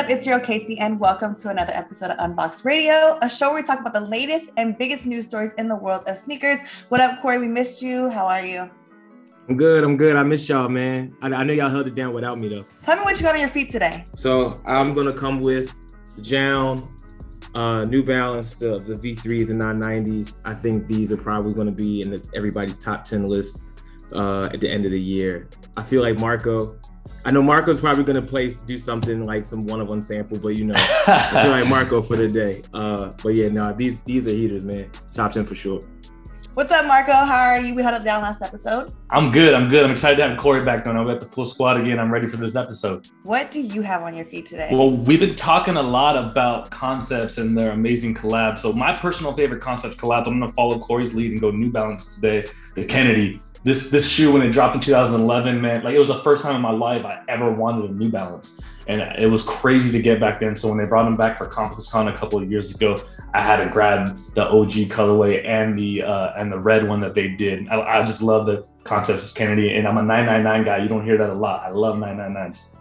up? It's your girl Kayce, and welcome to another episode of Unboxed Radio, a show where we talk about the latest and biggest news stories in the world of sneakers. What up, Cory? We missed you. How are you? I'm good. I miss y'all, man. I know y'all held it down without me, though. Tell me what you got on your feet today. So I'm going to come with Jown, New Balance, the V3s and 990s. I think these are probably going to be in everybody's top 10 list at the end of the year. I feel like I know Marco's probably going to do something like some one-of-one sample, but I feel like Marco for the day. But yeah, no, these are heaters, man. Top 10 for sure. What's up, Marco? How are you? We held it down last episode. I'm good. I'm excited to have Cory back on. I'm at the full squad again. I'm ready for this episode. What do you have on your feet today? Well, we've been talking a lot about concepts and their amazing collabs. So my personal favorite concept collab, I'm going to follow Cory's lead and go New Balance today, the Kennedy. This shoe, when it dropped in 2011, man, like it was the first time in my life I ever wanted a New Balance. And it was crazy to get back then. So when they brought them back for ComplexCon a couple of years ago, I had to grab the OG colorway and the red one that they did. I just love the concepts of Kennedy, and I'm a 999 guy. You don't hear that a lot. I love 999s.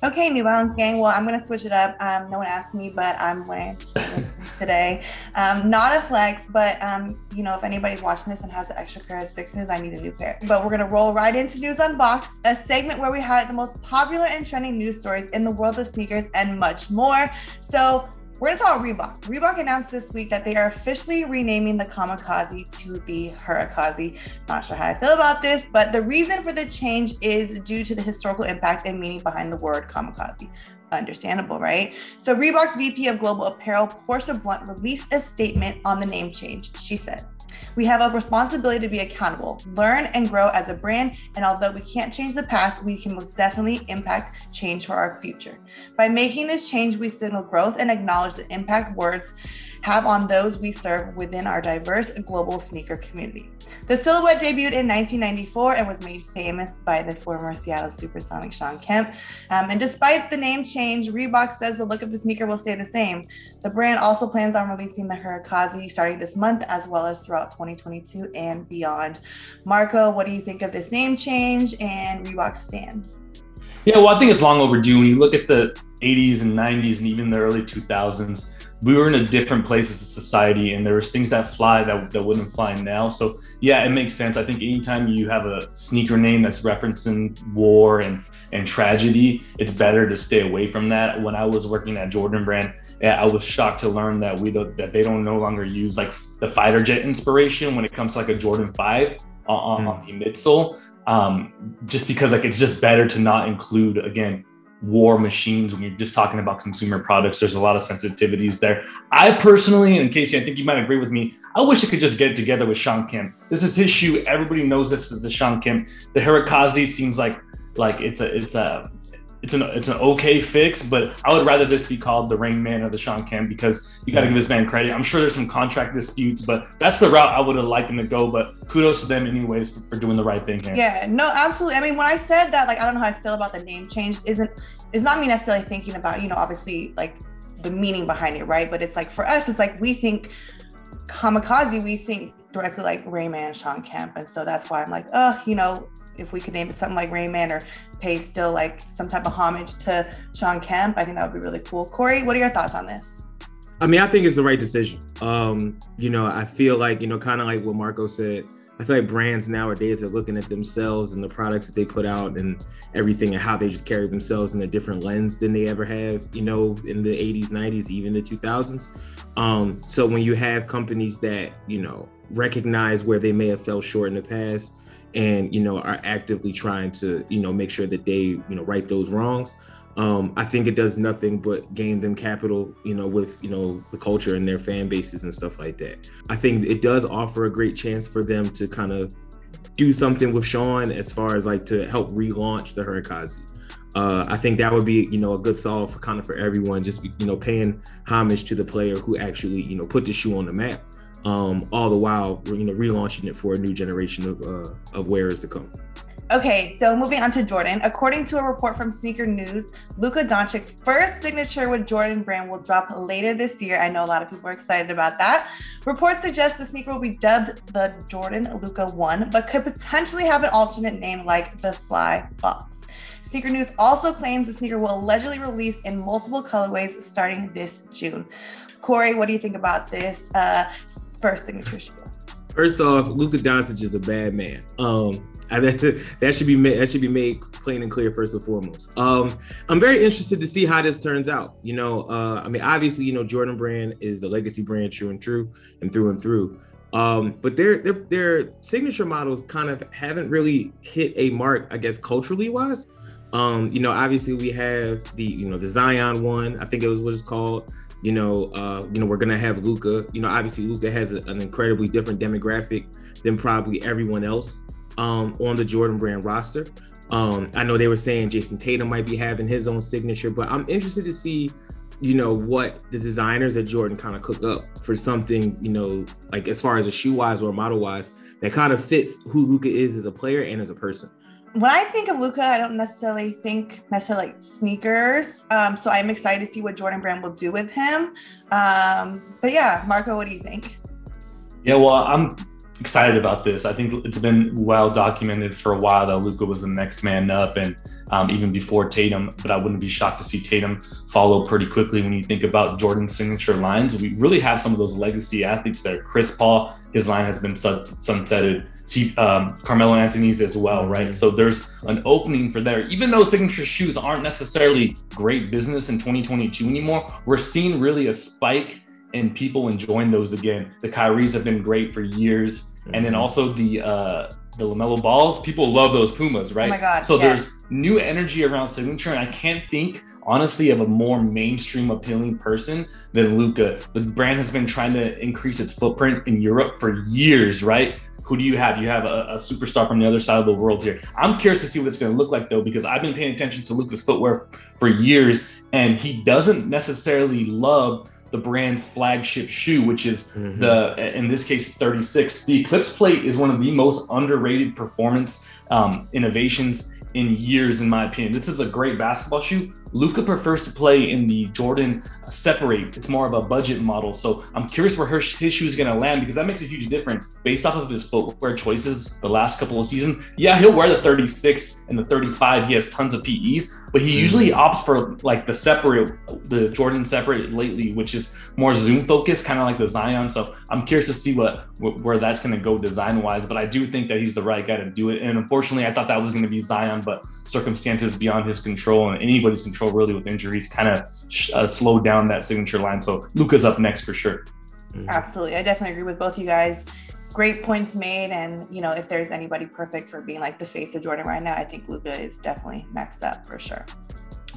Okay, New Balance gang. Well, I'm going to switch it up. No one asked me, but I'm wearing today. Not a flex, but if anybody's watching this and has an extra pair of sixes, I need a new pair. But we're going to roll right into News Unboxed, a segment where we highlight the most popular and trending news stories in the world of sneakers and much more. So we're going to talk Reebok. Reebok announced this week that they are officially renaming the Kamikaze to the Hurrikaze. Not sure how I feel about this, but the reason for the change is due to the historical impact and meaning behind the word kamikaze. Understandable, right? So Reebok's VP of Global Apparel, Portia Blunt, released a statement on the name change. She said, "We have a responsibility to be accountable, learn and grow as a brand, and although we can't change the past, we can most definitely impact change for our future. By making this change, we signal growth and acknowledge the impact words have on those we serve within our diverse global sneaker community." The silhouette debuted in 1994 and was made famous by the former Seattle Supersonic Shawn Kemp. And despite the name change, Reebok says the look of the sneaker will stay the same. The brand also plans on releasing the Hurrikaze starting this month, as well as throughout 2022 and beyond. Marco, what do you think of this name change and Reebok's stand? Yeah, well, I think it's long overdue. When you look at the 80s and 90s and even the early 2000s, we were in a different place as a society, and there was things that fly that wouldn't fly now. So yeah, it makes sense. I think anytime you have a sneaker name that's referencing war and tragedy, it's better to stay away from that. When I was working at Jordan Brand, I was shocked to learn that that they don't no longer use like the fighter jet inspiration when it comes to like a Jordan 5 on the midsole, just because like it's just better to not include, again, war machines when you're just talking about consumer products. There's a lot of sensitivities there. I personally, and Kayce, I think you might agree with me, I wish it could just get together with Shawn Kemp. This is his shoe. Everybody knows this is the Shawn Kemp. The Hurrikaze seems like it's an okay fix, but I would rather this be called the Rain Man or the Shawn Kemp, because you got to give this man credit. I'm sure there's some contract disputes, but that's the route I would have liked them to go. But kudos to them anyways for doing the right thing here. Yeah, no, absolutely. I mean, when I said that, like, I don't know how I feel about the name change, it's not me necessarily thinking about, obviously like the meaning behind it, right? But it's like, for us, it's like we think Kamikaze, we think directly like Rayman, Shawn Kemp. And so that's why I'm like, if we could name it something like Rayman or pay still like some type of homage to Shawn Kemp, I think that would be really cool. Cory, what are your thoughts on this? I mean, I think it's the right decision. I feel like, kind of like what Marco said, I feel like brands nowadays are looking at themselves and the products that they put out and everything and how they just carry themselves in a different lens than they ever have, in the 80s, 90s, even the 2000s. So when you have companies that, recognize where they may have fell short in the past and, are actively trying to, make sure that they, right those wrongs, I think it does nothing but gain them capital, with, the culture and their fan bases and stuff like that. I think it does offer a great chance for them to kind of do something with Shawn as far as like to help relaunch the Hurrikaze. I think that would be, a good solve for everyone, just, paying homage to the player who actually, put the shoe on the map, all the while, relaunching it for a new generation of wearers to come. Okay, so moving on to Jordan. According to a report from Sneaker News, Luka Doncic's first signature with Jordan Brand will drop later this year. I know a lot of people are excited about that. Reports suggest the sneaker will be dubbed the Jordan Luka 1, but could potentially have an alternate name like the Sly Fox. Sneaker News also claims the sneaker will allegedly release in multiple colorways starting this June. Cory, what do you think about this first signature shoe? First off, Luka Doncic is a bad man. That should be made plain and clear first and foremost. I'm very interested to see how this turns out. Obviously, Jordan Brand is a legacy brand, true and through and through. But their signature models kind of haven't really hit a mark, I guess, culturally wise. Obviously we have the Zion one, I think it was what it's called. We're gonna have Luka. Obviously Luka has an incredibly different demographic than probably everyone else on the Jordan Brand roster. I know they were saying Jason Tatum might be having his own signature, but I'm interested to see what the designers at Jordan kind of cook up for something, like as far as a shoe wise or model wise, that kind of fits who Luka is as a player and as a person. When I think of Luka, I don't necessarily think like sneakers. So I'm excited to see what Jordan Brand will do with him. But yeah, Marco, what do you think? Yeah, well, I'm excited about this. I think it's been well documented for a while that Luka was the next man up, and even before Tatum, but I wouldn't be shocked to see Tatum follow pretty quickly. When you think about Jordan's signature lines, we really have some of those legacy athletes there. Chris Paul, his line has been sunsetted. Carmelo Anthony's as well, right? So there's an opening for there. Even though signature shoes aren't necessarily great business in 2022 anymore, we're seeing really a spike in people enjoying those again. The Kyries have been great for years. And then also the LaMelo balls, people love those Pumas, right? Oh my God, so yes. There's new energy around signature, and I can't think honestly of a more mainstream appealing person than Luka. The brand has been trying to increase its footprint in Europe for years, right? Who do you have? You have a superstar from the other side of the world here. I'm curious to see what it's going to look like, though, because I've been paying attention to Luka's footwear for years, and he doesn't necessarily love the brand's flagship shoe, which is in this case, 36. The Eclipse Plate is one of the most underrated performance innovations in years, in my opinion. This is a great basketball shoe. Luka prefers to play in the Jordan Separate. It's more of a budget model. So I'm curious where his shoe is going to land, because that makes a huge difference based off of his footwear choices the last couple of seasons. Yeah, he'll wear the 36 and the 35. He has tons of PEs, but he usually opts for like the Jordan Separate lately, which is more zoom focused, kind of like the Zion. So I'm curious to see where that's going to go design wise, but I do think that he's the right guy to do it. And unfortunately, I thought that was going to be Zion, but circumstances beyond his control and anybody's control really with injuries kind of slowed down that signature line. So Luka's up next for sure. Absolutely. I definitely agree with both you guys. Great points made. And, if there's anybody perfect for being like the face of Jordan right now, I think Luka is definitely next up for sure.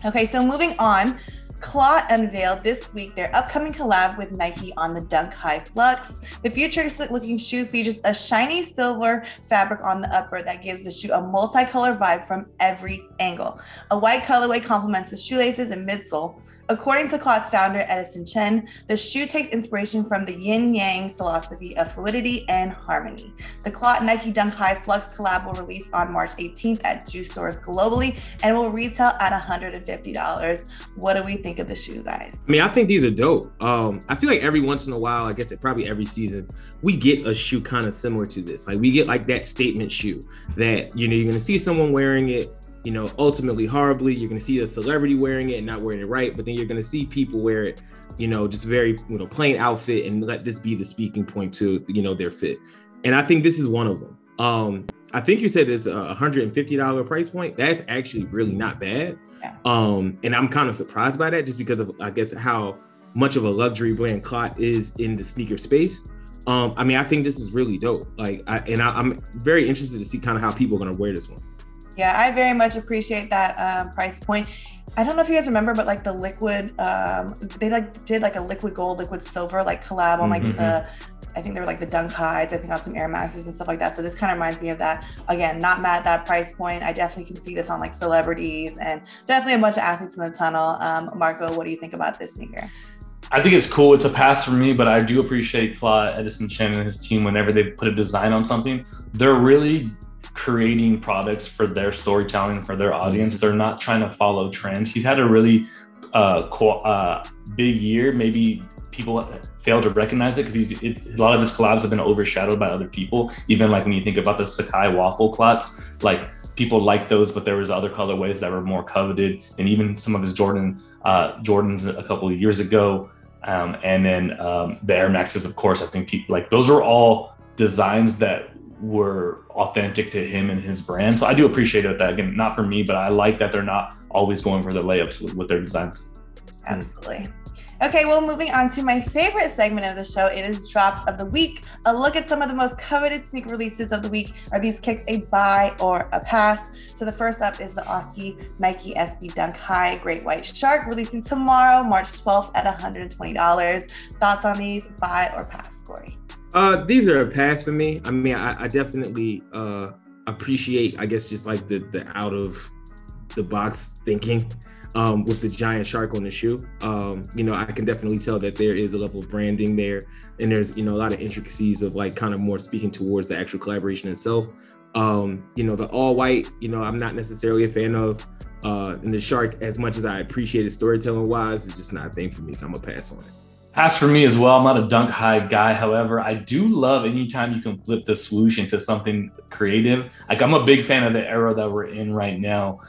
Okay, so moving on. Clot unveiled this week their upcoming collab with Nike on the Dunk High Flux. The futuristic looking shoe features a shiny silver fabric on the upper that gives the shoe a multicolor vibe from every angle. A white colorway complements the shoelaces and midsole. According to Clot's founder, Edison Chen, the shoe takes inspiration from the yin-yang philosophy of fluidity and harmony. The Clot Nike Dunk High Flux collab will release on March 18th at Juice stores globally and will retail at $150. What do we think of the shoe, guys? I think these are dope. I feel like every once in a while, I guess probably every season, we get a shoe kind of similar to this. Like we get like that statement shoe that, you're going to see someone wearing it, ultimately horribly. You're going to see a celebrity wearing it and not wearing it right, but then you're going to see people wear it, just very, plain outfit, and let this be the speaking point to, their fit. And I think this is one of them. I think you said it's a $150 price point. That's actually really not bad. Yeah. And I'm kind of surprised by that, just because of, I guess, how much of a luxury brand Clot is in the sneaker space. I think this is really dope. I'm very interested to see kind of how people are going to wear this one. Yeah, I very much appreciate that price point. I don't know if you guys remember, but like the liquid, they did like a liquid gold, liquid silver collab on I think they were like the Dunk Highs, I think on some Air Maxes and stuff like that. So this kind of reminds me of that. Again, not mad at that price point. I definitely can see this on like celebrities and definitely a bunch of athletes in the tunnel. Marco, what do you think about this sneaker? I think it's cool. It's a pass for me, but I do appreciate Clot, Edison Chen, and his team whenever they put a design on something. They're really creating products for their storytelling, for their audience. They're not trying to follow trends. He's had a really big year. Maybe people fail to recognize it because a lot of his collabs have been overshadowed by other people. Even like when you think about the Sakai waffle clots, like people liked those, but there was other colorways that were more coveted, and even some of his Jordans a couple of years ago. And then the Air Maxes, of course, I think people like those are all designs that were authentic to him and his brand. So I do appreciate it that, again, not for me, but I like that they're not always going for the layups with their designs. Absolutely. Okay, well, moving on to my favorite segment of the show, it is Drops of the Week. A look at some of the most coveted sneaker releases of the week. Are these kicks a buy or a pass? So the first up is the Aussie Nike SB Dunk High Great White Shark, releasing tomorrow, March 12th at $120. Thoughts on these, buy or pass, Cory? These are a pass for me. I mean, I definitely appreciate, I guess, just like the out of the box thinking with the giant shark on the shoe. I can definitely tell that there is a level of branding there, and there's a lot of intricacies of like kind of more speaking towards the actual collaboration itself. The all white, I'm not necessarily a fan of, and the shark, as much as I appreciate it storytelling wise, it's just not a thing for me, so I'm gonna pass on it. Pass for me as well. I'm not a dunk high guy. However, I do love anytime you can flip the swoosh into something creative. Like, I'm a big fan of the era that we're in right now.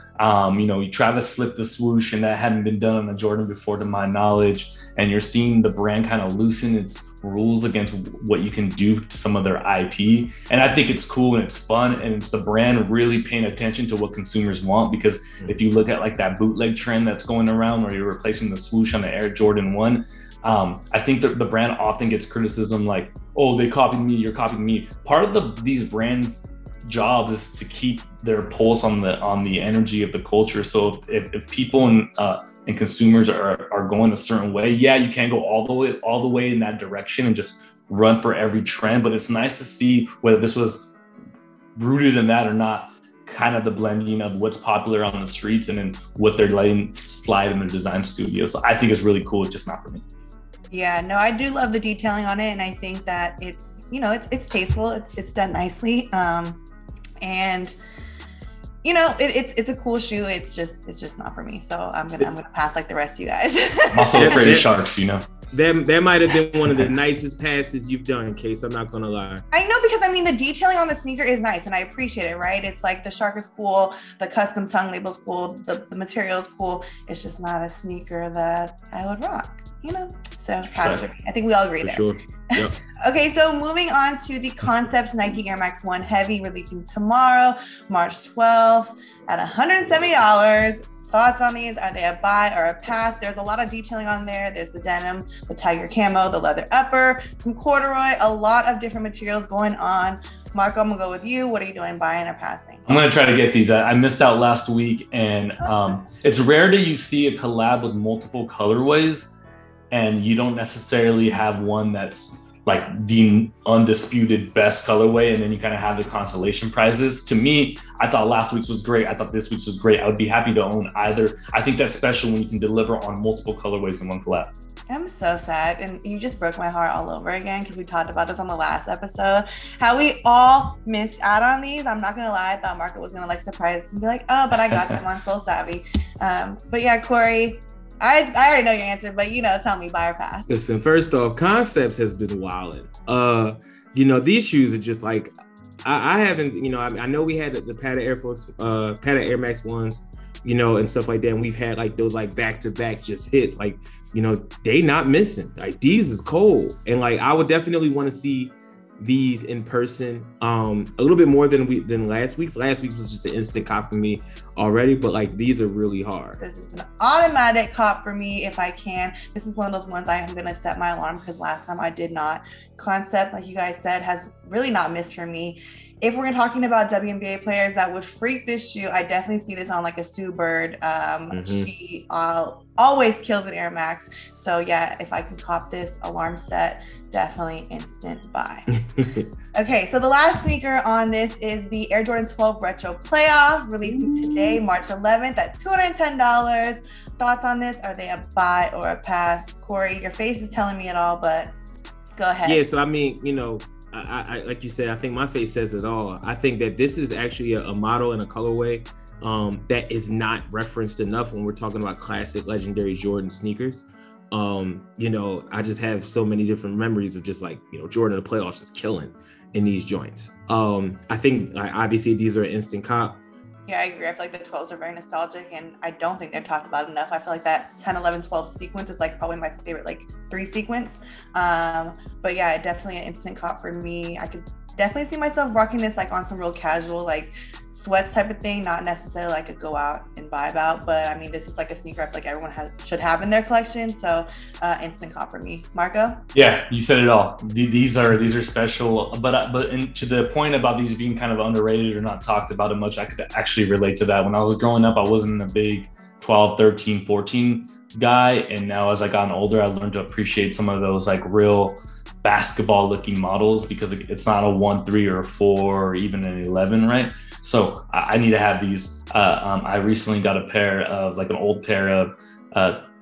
Travis flipped the swoosh, and that hadn't been done on a Jordan before to my knowledge. And you're seeing the brand kind of loosen its rules against what you can do to some of their IP. And I think it's cool and it's fun, and it's the brand really paying attention to what consumers want. Because if you look at like that bootleg trend that's going around where you're replacing the swoosh on the Air Jordan 1, I think that the brand often gets criticism like, oh, they copied me, you're copying me. Part of these brands' jobs is to keep their pulse on the energy of the culture. So if people and consumers are going a certain way, yeah, you can't go all the way in that direction and just run for every trend. But it's nice to see whether this was rooted in that or not, kind of the blending of what's popular on the streets and then what they're letting slide in their design studio. So I think it's really cool. It's just not for me. Yeah, no, I do love the detailing on it, and I think that it's it's tasteful. It's done nicely, and it's a cool shoe. It's just not for me. So I'm gonna pass like the rest of you guys. I'm also afraid of sharks. That might have been one of the nicest passes you've done, Kayce. I'm not gonna lie. I know, because the detailing on the sneaker is nice, and I appreciate it. Right? It's like the shark is cool, the custom tongue label is cool, the material is cool. It's just not a sneaker that I would rock. So pass for me. I think we all agree there. Sure. Yep. Okay, so moving on to the Concepts Nike Air Max 1 Heavy, releasing tomorrow, March 12th at $170. Thoughts on these? Are they a buy or a pass? There's a lot of detailing on there. There's the denim, the tiger camo, the leather upper, some corduroy, a lot of different materials going on. Marco, I'm gonna go with you. What are you doing, buying or passing? I'm gonna try to get these. I missed out last week, and it's rare that you see a collab with multiple colorways, and you don't necessarily have one that's like the undisputed best colorway, and then you kind of have the consolation prizes. To me, I thought last week's was great. I thought this week's was great. I would be happy to own either. I think that's special when you can deliver on multiple colorways in one collab. I'm so sad, and you just broke my heart all over again, because we talked about this on the last episode, how we all missed out on these. I'm not gonna lie, I thought Marco was gonna like surprise us and be like, oh, but I got them on SoleSavy. But yeah, Cory, I already know your answer, but tell me, buy or pass. Listen, first off, Concepts has been wilding. These shoes are just like, I haven't, I know we had the Patta Air Force, Patta Air Max ones, and stuff like that. And we've had like those like back-to-back just hits, like, they not missing. Like, these is cold. And like, I would definitely want to see these in person a little bit more than last week's. Last week's was just an instant cop for me already, but like, these are really hard. This is an automatic cop for me if I can. This is one of those ones I am going to set my alarm, because last time I did not. Concept, like you guys said, has really not missed for me. If we're talking about WNBA players that would freak this shoe, I definitely see this on like a Sue Bird. She always kills an Air Max. So yeah, if I can cop this alarm set, definitely instant buy. Okay, so the last sneaker on this is the Air Jordan 12 Retro Playoff, releasing today, March 11th at $210. Thoughts on this? Are they a buy or a pass? Cory, your face is telling me it all, but go ahead. Yeah, so I mean, I like you said, I think my face says it all. I think that this is actually a model and a colorway that is not referenced enough when we're talking about classic legendary Jordan sneakers. I just have so many different memories of just like, Jordan in the playoffs just killing in these joints. I think obviously these are an instant cop. Yeah, I agree. I feel like the 12s are very nostalgic, and I don't think they're talked about enough. I feel like that 10, 11, 12 sequence is like probably my favorite like 3 sequence. But yeah, definitely an instant cop for me. I could definitely see myself rocking this like on some real casual like sweats type of thing, not necessarily like a go out and vibe out, but I mean, this is like a sneaker I feel like everyone should have in their collection. So instant cop for me. Marco? Yeah, you said it all. These are special, but to the point about these being kind of underrated or not talked about it much, I could actually relate to that. When I was growing up, I wasn't a big 12, 13, 14 guy, and now as I gotten older, I learned to appreciate some of those like real basketball looking models, because it's not a 1, 3, or 4 or even an 11, right? So I need to have these. I recently got a pair of like an old pair of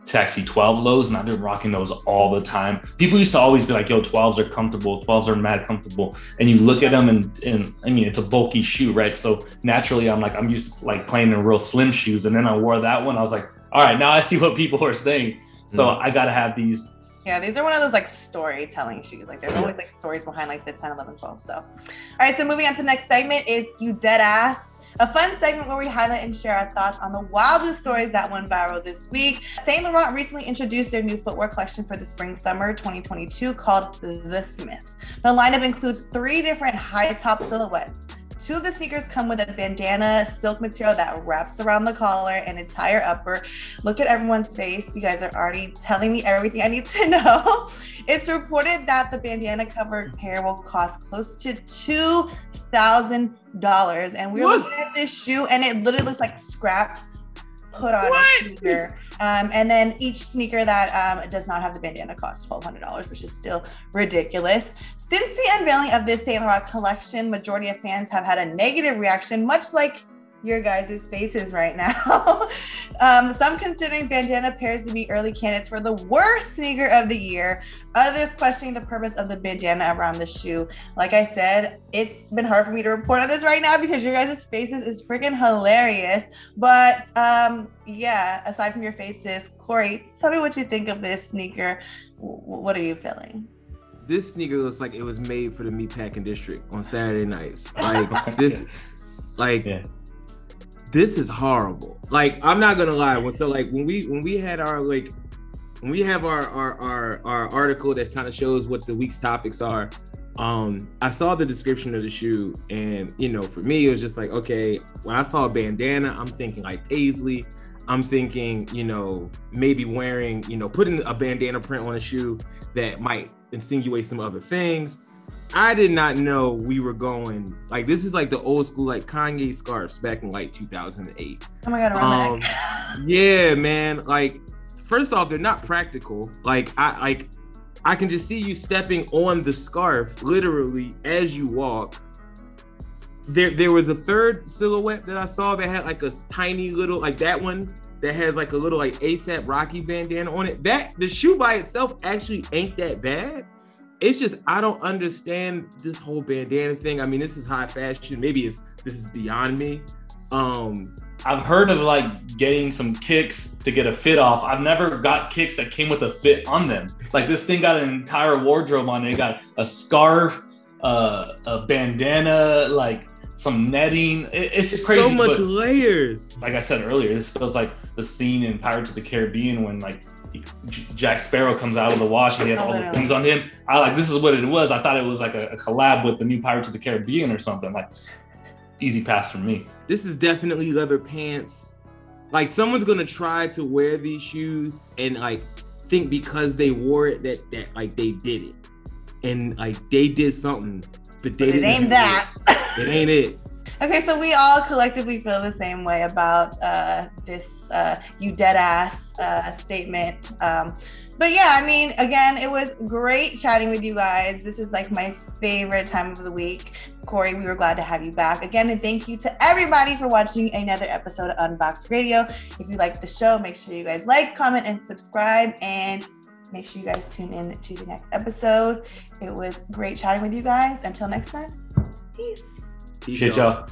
Taxi 12 lows, and I've been rocking those all the time. People used to always be like, yo, 12s are comfortable, 12s are mad comfortable. And you look at them and I mean, it's a bulky shoe, right? So naturally I'm used to like playing in real slim shoes. And then I wore that one. I was like, all right, now I see what people are saying. So I got to have these. Yeah, these are one of those like storytelling shoes. Like there's always like stories behind like the 10, 11, 12. So, all right, so moving on to the next segment is You Deadass. A fun segment where we highlight and share our thoughts on the wildest stories that went viral this week. Saint Laurent recently introduced their new footwear collection for the spring-summer 2022 called The Smith. The lineup includes 3 different high-top silhouettes. 2 of the sneakers come with a bandana silk material that wraps around the collar and entire upper. Look at everyone's face. You guys are already telling me everything I need to know. It's reported that the bandana covered pair will cost close to $2,000. And we're looking at this shoe and it literally looks like scraps put on a sneaker. And then each sneaker that does not have the bandana costs $1,200, which is still ridiculous. Since the unveiling of this Saint Laurent collection, majority of fans have had a negative reaction, much like your guys' faces right now. Some considering bandana pairs to be early candidates for the worst sneaker of the year. Others questioning the purpose of the bandana around the shoe. Like I said, it's been hard for me to report on this right now because your guys' faces is freaking hilarious. But yeah, aside from your faces, Corey, tell me what you think of this sneaker. What are you feeling? This sneaker looks like it was made for the meatpacking district on Saturday nights. Like this, like. Yeah. This is horrible. Like, I'm not gonna lie. So like when we had our like when we have our article that kind of shows what the week's topics are, I saw the description of the shoe, and you know, for me it was just like, okay, when I saw a bandana, I'm thinking like paisley. I'm thinking, you know, maybe wearing, you know, putting a bandana print on a shoe that might insinuate some other things. I did not know we were going like, this is like the old school like Kanye scarves back in like 2008. Oh my god, yeah, man. Like, first off, they're not practical. Like I can just see you stepping on the scarf literally as you walk. There was a third silhouette that I saw that had like a tiny little, like that one that has like a little like ASAP Rocky bandana on it. That the shoe by itself actually ain't that bad. It's just, I don't understand this whole bandana thing. I mean, this is high fashion. Maybe this is beyond me. I've heard of like getting some kicks to get a fit off. I've never got kicks that came with a fit on them. Like this thing got an entire wardrobe on it. It got a scarf, a bandana, like some netting. It's crazy. So much layers. Like I said earlier, this feels like the scene in Pirates of the Caribbean when like Jack Sparrow comes out of the wash and he has all the things on him. This is what it was. I thought it was like a collab with the new Pirates of the Caribbean or something. Like, easy pass for me. This is definitely leather pants. Like, someone's gonna try to wear these shoes and like think because they wore it that like they did it, and like they did something, but they didn't. It ain't that. It ain't it. Okay, so we all collectively feel the same way about this You Deadass statement. But yeah, I mean, again, it was great chatting with you guys. This is like my favorite time of the week. Corey, we were glad to have you back again. And thank you to everybody for watching another episode of Unboxed Radio. If you like the show, make sure you guys like, comment, and subscribe. And make sure you guys tune in to the next episode. It was great chatting with you guys. Until next time, peace. Peace, y'all.